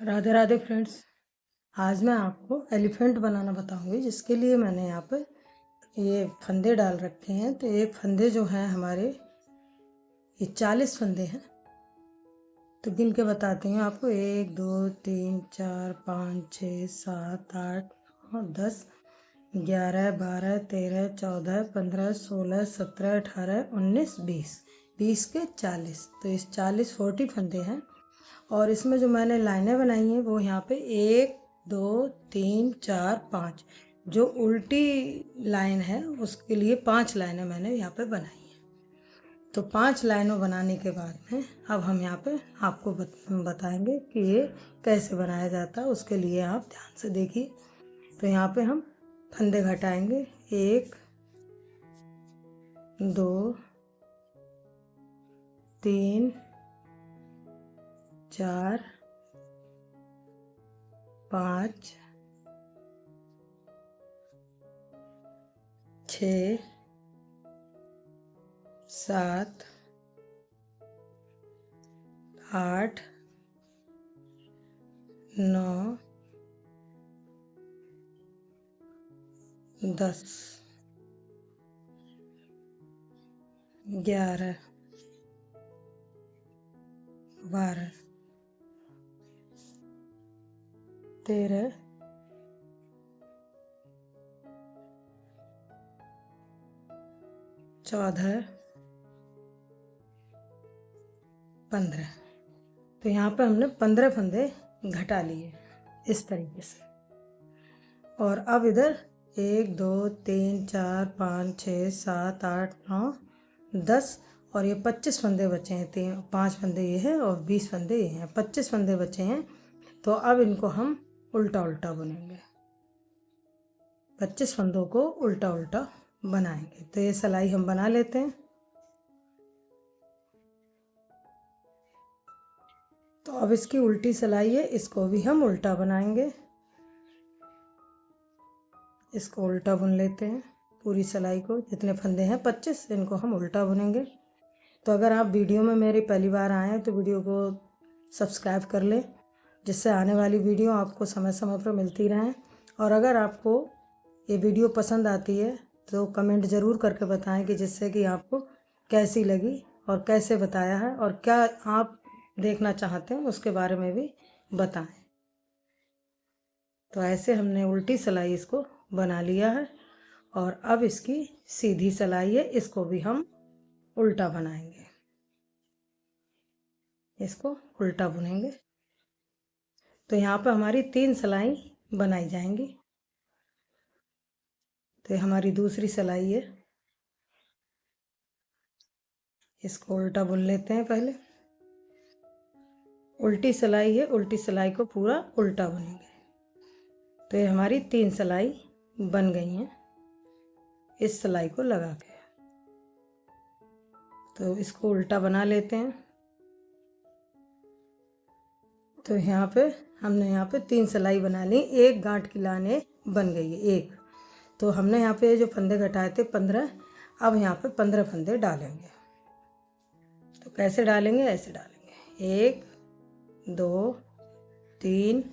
Radhe Radhe friends. आज मैं आपको एलिफेंट बनाना बताऊंगी, जिसके लिए मैंने यहाँ पे ये फंदे डाल रखे हैं। तो एक फंदे जो हैं हमारे, ये 40 फंदे हैं। तो गिन के बताती हूँ आपको। 1 2 3 4 5 6 7 8 9 10 11 12 13 14 15 16 17 18 19 20 20 के 40। तो इस 40 फंदे हैं। और इसमें जो मैंने लाइनें बनाई हैं वो यहाँ पे 1 2 3 4 5, जो उल्टी लाइन है उसके लिए 5 लाइनें मैंने यहाँ पे बनाई हैं। तो 5 लाइनों बनाने के बाद में अब हम यहाँ पे आपको बताएंगे कि ये कैसे बनाया जाता है। उसके लिए आप ध्यान से देखिए। तो यहाँ पे हम फंदे घटाएंगे। 1 2 3 4 5 6 7 8 9 10 11 12 13 14 15। तो यहाँ पे हमने 15 फंदे घटा लिए इस तरीके से। और अब इधर 1 2 3 4 5 6 7 8 9 10 और ये 25 फंदे बचे हैं। 5 फंदे ये हैं और 20 फंदे ये हैं। 25 फंदे बचे हैं। तो अब इनको हम उल्टा उल्टा बुनेंगे। 25 फंदों को उल्टा उल्टा बनाएंगे। तो ये सिलाई हम बना लेते हैं। तो अब इसकी उल्टी सिलाई है, इसको भी हम उल्टा बनाएंगे। इसको उल्टा बुन लेते हैं। पूरी सिलाई को, जितने फंदे हैं 25, इनको हम उल्टा बुनेंगे। तो अगर आप वीडियो में मेरी पहली बार आए हैं तो वीडियो को सब्सक्राइब कर लें, जिससे आने वाली वीडियो आपको समय समय पर मिलती रहें। और अगर आपको ये वीडियो पसंद आती है तो कमेंट ज़रूर करके बताएं कि जिससे कि आपको कैसी लगी और कैसे बताया है, और क्या आप देखना चाहते हैं उसके बारे में भी बताएं। तो ऐसे हमने उल्टी सिलाई इसको बना लिया है। और अब इसकी सीधी सिलाई है, इसको भी हम उल्टा बनाएंगे। इसको उल्टा बुनेंगे। तो यहाँ पे हमारी 3 सिलाई बनाई जाएंगी। तो हमारी दूसरी सिलाई है, इसको उल्टा बुन लेते हैं। पहले उल्टी सिलाई है, उल्टी सिलाई को पूरा उल्टा बुनेंगे। तो ये हमारी 3 सिलाई बन गई हैं इस सिलाई को लगा के। तो इसको उल्टा बना लेते हैं। तो यहाँ पे हमने यहाँ पे 3 सिलाई बना ली। एक गांठ की लाने बन गई है एक। तो हमने यहाँ पे जो फंदे घटाए थे 15, अब यहाँ पे 15 फंदे डालेंगे। तो कैसे डालेंगे? ऐसे डालेंगे। 1 2 3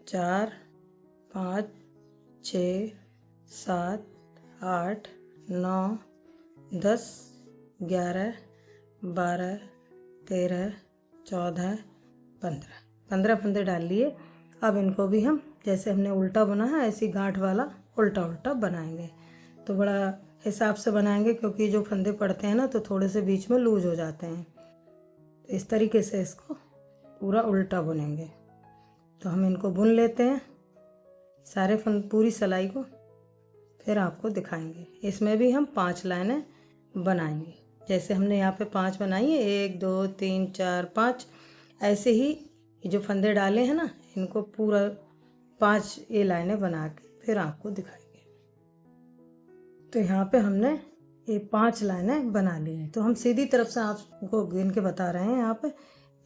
4 5 6 7 8 9 10 11 12 13 14 15। 15 फंदे डाल लिए। अब इनको भी हम जैसे हमने उल्टा बुना है ऐसी गांठ वाला उल्टा उल्टा बनाएंगे। तो बड़ा हिसाब से बनाएंगे, क्योंकि जो फंदे पड़ते हैं ना तो थोड़े से बीच में लूज हो जाते हैं। तो इस तरीके से इसको पूरा उल्टा बुनेंगे। तो हम इनको बुन लेते हैं सारे पूरी सिलाई को, फिर आपको दिखाएंगे। इसमें भी हम 5 लाइनें बनाएंगे। जैसे हमने यहाँ पे 5 बनाई है, 1 2 3 4 5, ऐसे ही जो फंदे डाले हैं ना इनको पूरा 5 ये लाइनें बना के फिर आपको दिखाएंगे। तो यहाँ पे हमने ये 5 लाइनें बना ली हैं। तो हम सीधी तरफ से आपको गिन के बता रहे हैं। यहाँ पे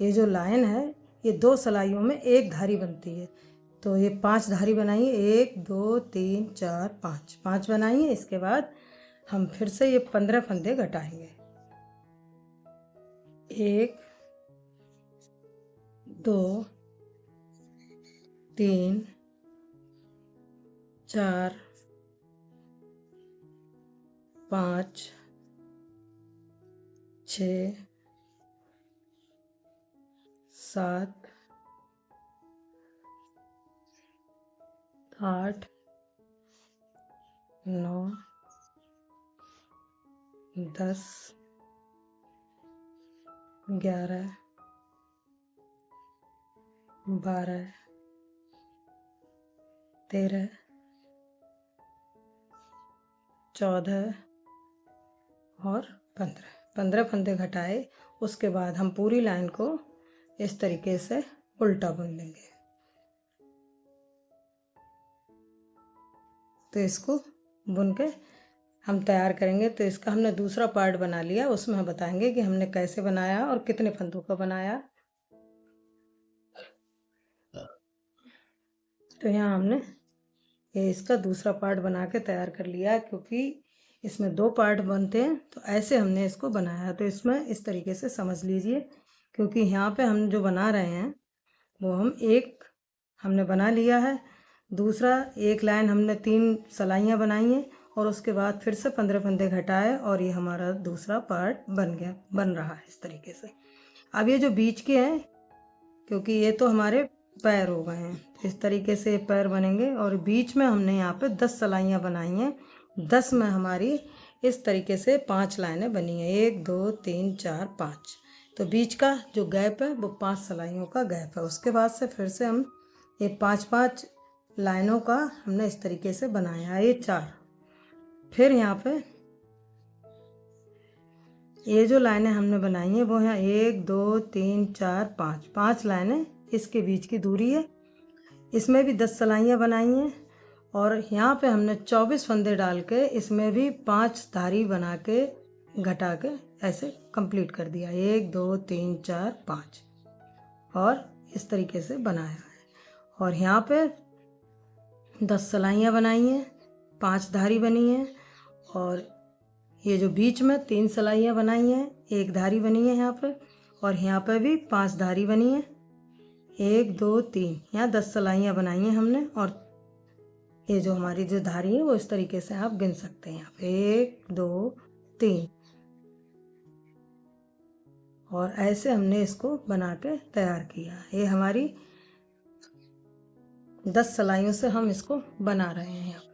ये जो लाइन है ये 2 सिलाइयों में एक धारी बनती है। तो ये 5 धारी बनाई है। 1 2 3 4 5, 5 बनाई है। इसके बाद हम फिर से ये 15 फंदे घटाएंगे। 1 2 3 4 5 6 7 8 9 10 11 12 13 14 और 15 फंदे घटाए। उसके बाद हम पूरी लाइन को इस तरीके से उल्टा बुन लेंगे। तो इसको बुन के हम तैयार करेंगे। तो इसका हमने दूसरा पार्ट बना लिया, उसमें हम बताएंगे कि हमने कैसे बनाया और कितने फंदों का बनाया। तो यहाँ हमने ये इसका दूसरा पार्ट बना के तैयार कर लिया, क्योंकि इसमें 2 पार्ट बनते हैं तो ऐसे हमने इसको बनाया। तो इसमें इस तरीके से समझ लीजिए, क्योंकि यहाँ पे हम जो बना रहे हैं वो एक हमने बना लिया है, दूसरा एक लाइन हमने 3 सलाइयाँ बनाई हैं और उसके बाद फिर से 15 फंदे घटाए और ये हमारा दूसरा पार्ट बन रहा है इस तरीके से। अब ये जो बीच के हैं, क्योंकि ये तो हमारे पैर हो गए हैं, इस तरीके से पैर बनेंगे और बीच में हमने यहाँ पे 10 सलाइयाँ बनाई हैं। 10 में हमारी इस तरीके से 5 लाइनें बनी हैं, 1 2 3 4 5। तो बीच का जो गैप है वो 5 सलाइयों का गैप है। उसके बाद से फिर से हम ये 5-5 लाइनों का हमने इस तरीके से बनाया है, ये 4। फिर यहाँ पे ये जो लाइनें हमने बनाई हैं वो हैं 1 2 3 4 5, 5 लाइनें इसके बीच की दूरी है। इसमें भी 10 सलाइयाँ बनाई हैं और यहाँ पे हमने 24 फंदे डाल के इसमें भी 5 धारी बना के घटा के ऐसे कंप्लीट कर दिया, 1 2 3 4 5 और इस तरीके से बनाया है। और यहाँ पे 10 सलाइयाँ बनाई हैं, 5 धारी बनी हैं और ये जो बीच में 3 सलाइयाँ बनाई हैं, 1 धारी बनी है यहाँ पे और यहाँ पे भी 5 धारी बनी है, 1 2 3, यहाँ 10 सलाइयाँ बनाई हैं हमने। और ये जो हमारी जो धारी है वो इस तरीके से आप गिन सकते हैं, यहाँ पे 1 2 3 और ऐसे हमने इसको बना के तैयार किया। ये हमारी 10 सलाइयों से हम इसको बना रहे हैं यहाँ पे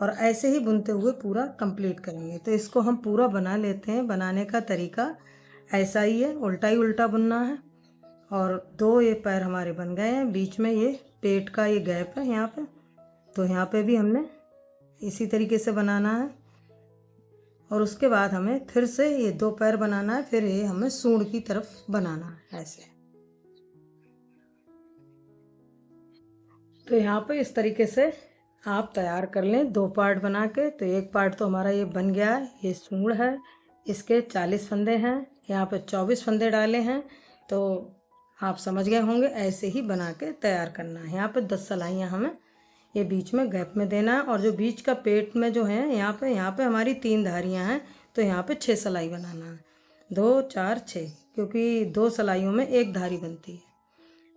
और ऐसे ही बुनते हुए पूरा कंप्लीट करेंगे। तो इसको हम पूरा बना लेते हैं। बनाने का तरीका ऐसा ही है, उल्टा ही उल्टा बुनना है। और 2 ये पैर हमारे बन गए हैं, बीच में ये पेट का ये गैप है यहाँ पे, तो यहाँ पे भी हमने इसी तरीके से बनाना है। और उसके बाद हमें फिर से ये 2 पैर बनाना है, फिर ये हमें सूंड की तरफ बनाना है ऐसे। तो यहाँ पे इस तरीके से आप तैयार कर लें 2 पार्ट बना के। तो एक पार्ट तो हमारा ये बन गया है, ये सूंड है, इसके 40 फंदे हैं, यहाँ पे 24 फंदे डाले हैं। तो आप समझ गए होंगे, ऐसे ही बना के तैयार करना है। यहाँ पे 10 सलाइयाँ हमें ये बीच में गैप में देना है और जो बीच का पेट में जो है यहाँ पे हमारी 3 धारियाँ हैं, तो यहाँ पे 6 सलाई बनाना है, 2 4 6, क्योंकि 2 सलाइयों में 1 धारी बनती है।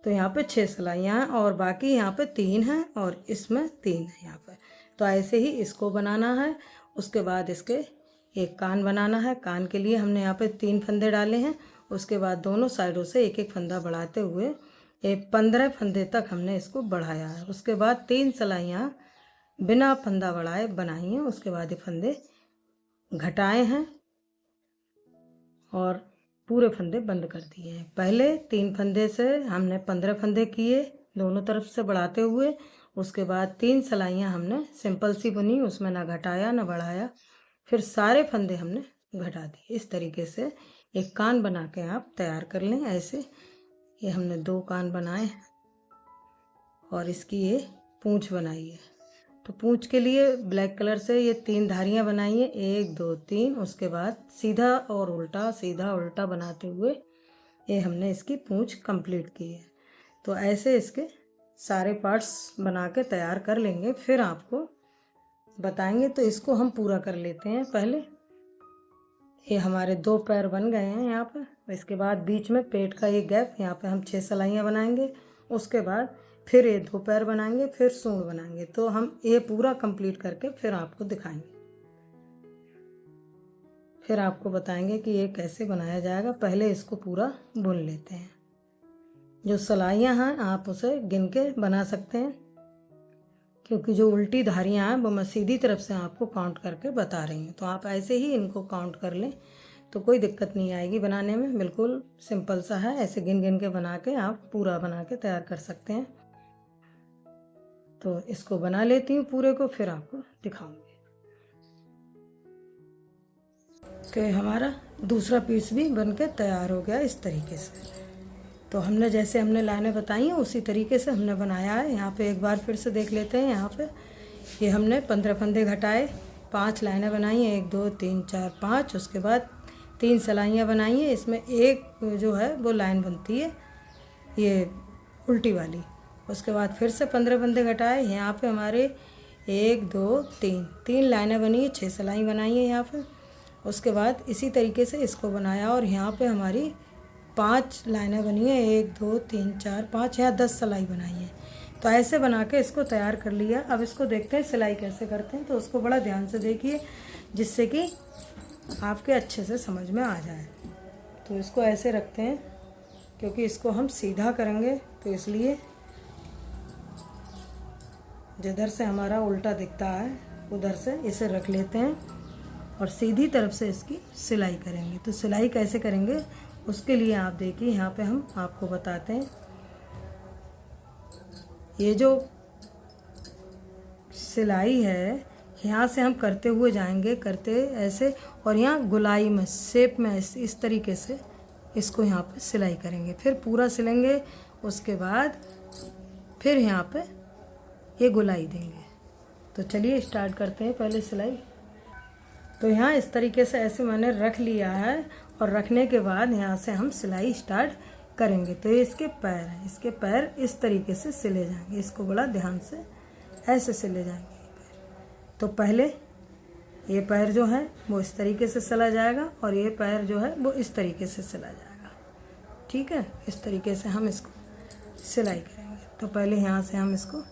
तो यहाँ पे 6 सलाइयाँ हैं और बाकी यहाँ पे 3 हैं और इसमें 3 है यहाँ पे। तो ऐसे ही इसको बनाना है। उसके बाद इसके एक कान बनाना है। कान के लिए हमने यहाँ पे 3 फंदे डाले हैं। उसके बाद दोनों साइडों से एक एक फंदा बढ़ाते हुए ये 15 फंदे तक हमने इसको बढ़ाया है। उसके बाद 3 सलाइयाँ बिना फंदा बढ़ाए बनाई हैं। उसके बाद ये फंदे घटाए हैं और पूरे फंदे बंद कर दिए हैं। पहले 3 फंदे से हमने 15 फंदे किए दोनों तरफ से बढ़ाते हुए। उसके बाद 3 सलाइयाँ हमने सिंपल सी बुनी, उसमें ना घटाया ना बढ़ाया, फिर सारे फंदे हमने घटा दिए। इस तरीके से एक कान बना के आप तैयार कर लें ऐसे। ये हमने 2 कान बनाए और इसकी ये पूँछ बनाई है। तो पूँछ के लिए ब्लैक कलर से ये 3 धारियाँ बनाई हैं, 1 2 3। उसके बाद सीधा और उल्टा, सीधा उल्टा बनाते हुए ये हमने इसकी पूँछ कंप्लीट की है। तो ऐसे इसके सारे पार्ट्स बना के तैयार कर लेंगे, फिर आपको बताएंगे। तो इसको हम पूरा कर लेते हैं पहले। ये हमारे 2 पैर बन गए हैं यहाँ पर। इसके बाद बीच में पेट का ये गैप, यहाँ पे हम 6 सलाइयाँ बनाएंगे। उसके बाद फिर ये 2 पैर बनाएंगे, फिर सूंड बनाएंगे। तो हम ये पूरा कंप्लीट करके फिर आपको दिखाएंगे, फिर आपको बताएंगे कि ये कैसे बनाया जाएगा। पहले इसको पूरा बुन लेते हैं। जो सिलाइयाँ हैं आप उसे गिन के बना सकते हैं, क्योंकि जो उल्टी धारियाँ हैं वो मैं सीधी तरफ से आपको काउंट करके बता रही हूँ। तो आप ऐसे ही इनको काउंट कर लें तो कोई दिक्कत नहीं आएगी बनाने में। बिल्कुल सिंपल सा है, ऐसे गिन गिन के बना के आप पूरा बना के तैयार कर सकते हैं। तो इसको बना लेती हूँ पूरे को, फिर आपको दिखाऊंगी। कि हमारा दूसरा पीस भी बन के तैयार हो गया इस तरीके से। तो हमने जैसे हमने लाइनें बताई हैं उसी तरीके से हमने बनाया है। यहाँ पे एक बार फिर से देख लेते हैं। यहाँ पे ये हमने 15 फंदे घटाए, 5 लाइनें बनाई हैं, 1 2 3 4 5। उसके बाद 3 सिलाइयाँ बनाई हैं। इसमें एक जो है वो लाइन बनती है ये उल्टी वाली। उसके बाद फिर से 15 फंदे घटाए। यहाँ पे हमारे 1 2 3 लाइनें बनी है, 6 सिलाई बनाई है यहाँ पे। उसके बाद इसी तरीके से इसको बनाया और यहाँ पे हमारी 5 लाइनें बनी है, 1 2 3 4 5, यहाँ 10 सिलाई बनाई है। तो ऐसे बना के इसको तैयार कर लिया। अब इसको देखते हैं सिलाई कैसे करते हैं। तो उसको बड़ा ध्यान से देखिए, जिससे कि आपके अच्छे से समझ में आ जाए। तो इसको ऐसे रखते हैं, क्योंकि इसको हम सीधा करेंगे, तो इसलिए जिधर से हमारा उल्टा दिखता है उधर से इसे रख लेते हैं और सीधी तरफ से इसकी सिलाई करेंगे। तो सिलाई कैसे करेंगे उसके लिए आप देखिए, यहाँ पे हम आपको बताते हैं। ये जो सिलाई है यहाँ से हम करते हुए जाएंगे, करते ऐसे, और यहाँ गुलाई में शेप में इस तरीके से इसको यहाँ पे सिलाई करेंगे। फिर पूरा सिलेंगे, उसके बाद फिर यहाँ पे ये गुलाई देंगे। तो चलिए स्टार्ट करते हैं पहले सिलाई। तो यहाँ इस तरीके से ऐसे मैंने रख लिया है और रखने के बाद यहाँ से हम सिलाई स्टार्ट करेंगे। तो ये इसके पैर हैं, इसके पैर इस तरीके से सिले जाएंगे। इसको बड़ा ध्यान से ऐसे सिले जाएंगे ये पैर। तो पहले ये पैर जो है वो इस तरीके से सिला जाएगा और ये पैर जो है वो इस तरीके से सिला जाएगा। ठीक है, इस तरीके से हम इसको सिलाई करेंगे। तो पहले यहाँ से हम इसको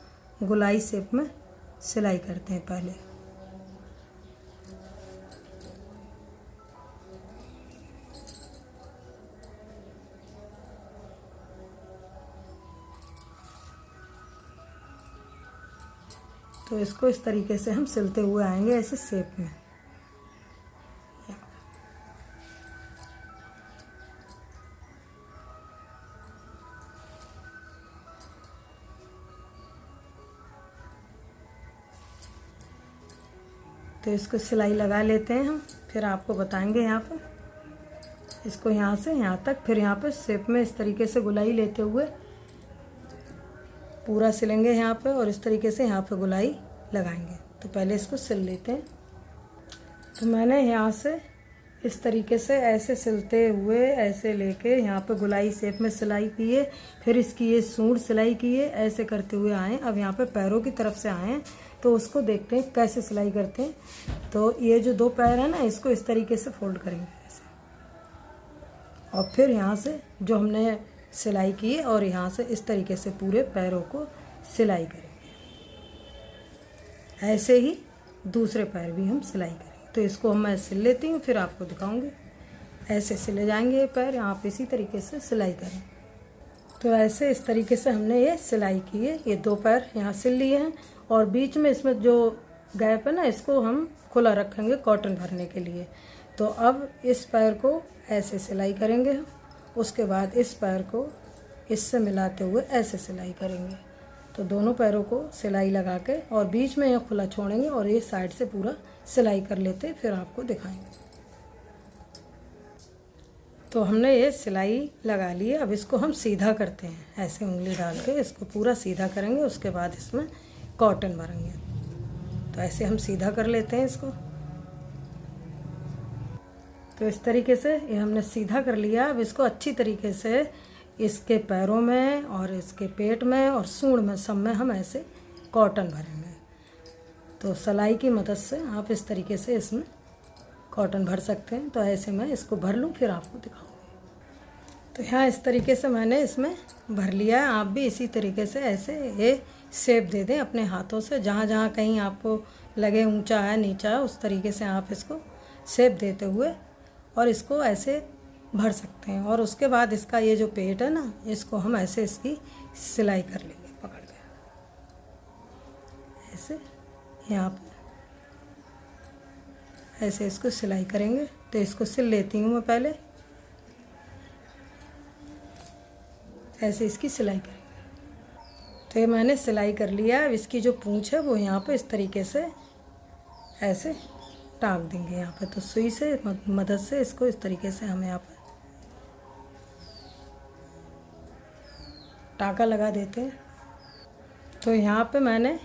गुलाई शेप में सिलाई करते हैं पहले। तो इसको इस तरीके से हम सिलते हुए आएंगे ऐसे शेप में। तो इसको सिलाई लगा लेते हैं हम, फिर आपको बताएंगे। यहाँ पर इसको यहाँ से यहाँ तक, फिर यहाँ पे शेप में इस तरीके से गुलाई लेते हुए पूरा सिलेंगे यहाँ पे, और इस तरीके से यहाँ पे गुलाई लगाएंगे। तो पहले इसको सिल लेते हैं। तो मैंने यहाँ से इस तरीके से ऐसे सिलते हुए ऐसे लेके यहाँ पे गुलाई शेप में सिलाई की है, फिर इसकी ये सूंड सिलाई की है, ऐसे करते हुए आए। अब यहाँ पे पैरों की तरफ से आए, तो उसको देखते हैं कैसे सिलाई करते हैं। तो ये जो 2 पैर है ना, इसको इस तरीके से फोल्ड करेंगे ऐसे, और फिर यहाँ से जो हमने सिलाई की है और यहाँ से इस तरीके से पूरे पैरों को सिलाई करेंगे। ऐसे ही दूसरे पैर भी हम सिलाई करेंगे। तो इसको मैं सिल लेती हूँ, फिर आपको दिखाऊंगी। ऐसे सिले जाएंगे ये पैर, आप इसी तरीके से सिलाई करें। तो ऐसे इस तरीके से हमने ये सिलाई की है। ये 2 पैर यहाँ सिल लिए हैं, और बीच में इसमें जो गैप है ना, इसको हम खुला रखेंगे कॉटन भरने के लिए। तो अब इस पैर को ऐसे सिलाई करेंगे हम, उसके बाद इस पैर को इससे मिलाते हुए ऐसे सिलाई करेंगे। तो दोनों पैरों को सिलाई लगा के और बीच में यहाँ खुला छोड़ेंगे और ये साइड से पूरा सिलाई कर लेते, फिर आपको दिखाएंगे। तो हमने ये सिलाई लगा ली है। अब इसको हम सीधा करते हैं, ऐसे उंगली डाल के इसको पूरा सीधा करेंगे। उसके बाद इसमें कॉटन भरेंगे। तो ऐसे हम सीधा कर लेते हैं इसको। तो इस तरीके से ये हमने सीधा कर लिया। अब इसको अच्छी तरीके से इसके पैरों में और इसके पेट में और सूंड में सब में हम ऐसे कॉटन भरेंगे। तो सिलाई की मदद से आप इस तरीके से इसमें कॉटन भर सकते हैं। तो ऐसे मैं इसको भर लूँ, फिर आपको दिखाऊंगी। तो यहाँ इस तरीके से मैंने इसमें भर लिया है। आप भी इसी तरीके से ऐसे ये शेप दे दें अपने हाथों से, जहाँ जहाँ कहीं आपको लगे ऊंचा है नीचा है, उस तरीके से आप इसको शेप देते हुए और इसको ऐसे भर सकते हैं। और उसके बाद इसका ये जो पेट है ना, इसको हम ऐसे इसकी सिलाई कर लेंगे पकड़ के ऐसे। यहाँ पर ऐसे इसको सिलाई करेंगे। तो इसको सिल लेती हूँ मैं पहले, ऐसे इसकी सिलाई करेंगे। तो ये मैंने सिलाई कर लिया है। अब इसकी जो पूंछ है वो यहाँ पे इस तरीके से ऐसे टाँक देंगे यहाँ पे। तो सुई से मदद से इसको इस तरीके से हम यहाँ पे टाँका लगा देते हैं। तो यहाँ पे मैंने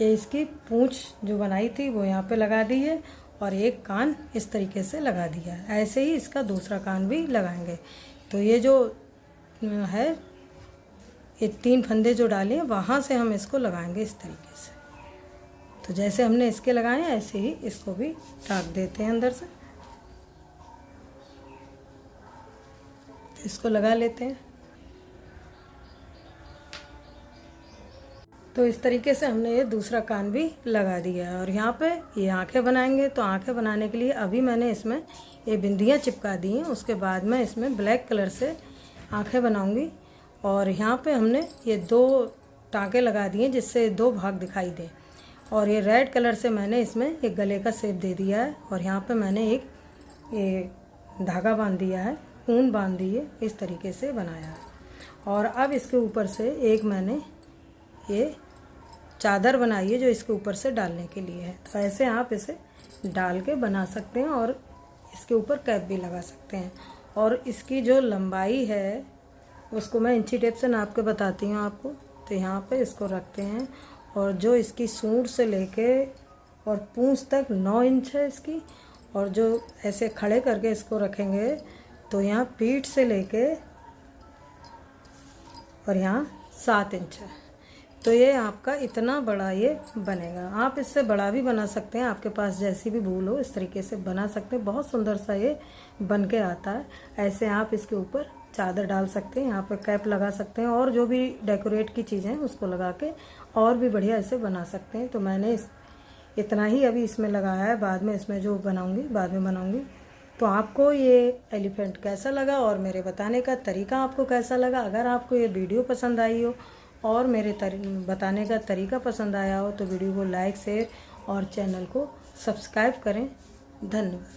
ये इसकी पूंछ जो बनाई थी वो यहाँ पे लगा दी है और एक कान इस तरीके से लगा दिया है। ऐसे ही इसका दूसरा कान भी लगाएंगे। तो ये जो है ये 3 फंदे जो डाले हैं वहाँ से हम इसको लगाएंगे इस तरीके से। तो जैसे हमने इसके लगाए हैं ऐसे ही इसको भी टाँक देते हैं अंदर से। तो इसको लगा लेते हैं। तो इस तरीके से हमने ये दूसरा कान भी लगा दिया है। और यहाँ पे ये आंखें बनाएंगे। तो आंखें बनाने के लिए अभी मैंने इसमें ये बिंदियाँ चिपका दी हैं। उसके बाद मैं इसमें ब्लैक कलर से आंखें बनाऊंगी। और यहाँ पे हमने ये 2 टाँके लगा दिए जिससे 2 भाग दिखाई दे। और ये रेड कलर से मैंने इसमें एक गले का शेप दे दिया है। और यहाँ पे मैंने एक ये धागा बांध दिया है, ऊन बांध दी है, इस तरीके से बनाया है। और अब इसके ऊपर से एक मैंने ये चादर बनाई है जो इसके ऊपर से डालने के लिए है। तो ऐसे आप इसे डाल के बना सकते हैं और इसके ऊपर कैप भी लगा सकते हैं। और इसकी जो लंबाई है उसको मैं इंची टेप से नाप के बताती हूँ आपको। तो यहाँ पे इसको रखते हैं और जो इसकी सूंड से लेके और पूंछ तक 9 इंच है इसकी। और जो ऐसे खड़े करके इसको रखेंगे तो यहाँ पीठ से लेके और यहाँ 7 इंच है। तो ये आपका इतना बड़ा ये बनेगा। आप इससे बड़ा भी बना सकते हैं, आपके पास जैसी भी भूल हो इस तरीके से बना सकते हैं। बहुत सुंदर सा ये बन के आता है। ऐसे आप इसके ऊपर चादर डाल सकते हैं, यहाँ पे कैप लगा सकते हैं और जो भी डेकोरेट की चीज़ें हैं उसको लगा के और भी बढ़िया ऐसे बना सकते हैं। तो मैंने इतना ही अभी इसमें लगाया है, बाद में इसमें जो बनाऊँगी बाद में बनाऊँगी। तो आपको ये एलिफेंट कैसा लगा और मेरे बताने का तरीका आपको कैसा लगा? अगर आपको ये वीडियो पसंद आई हो और मेरे बताने का तरीका पसंद आया हो तो वीडियो को लाइक शेयर और चैनल को सब्सक्राइब करें। धन्यवाद।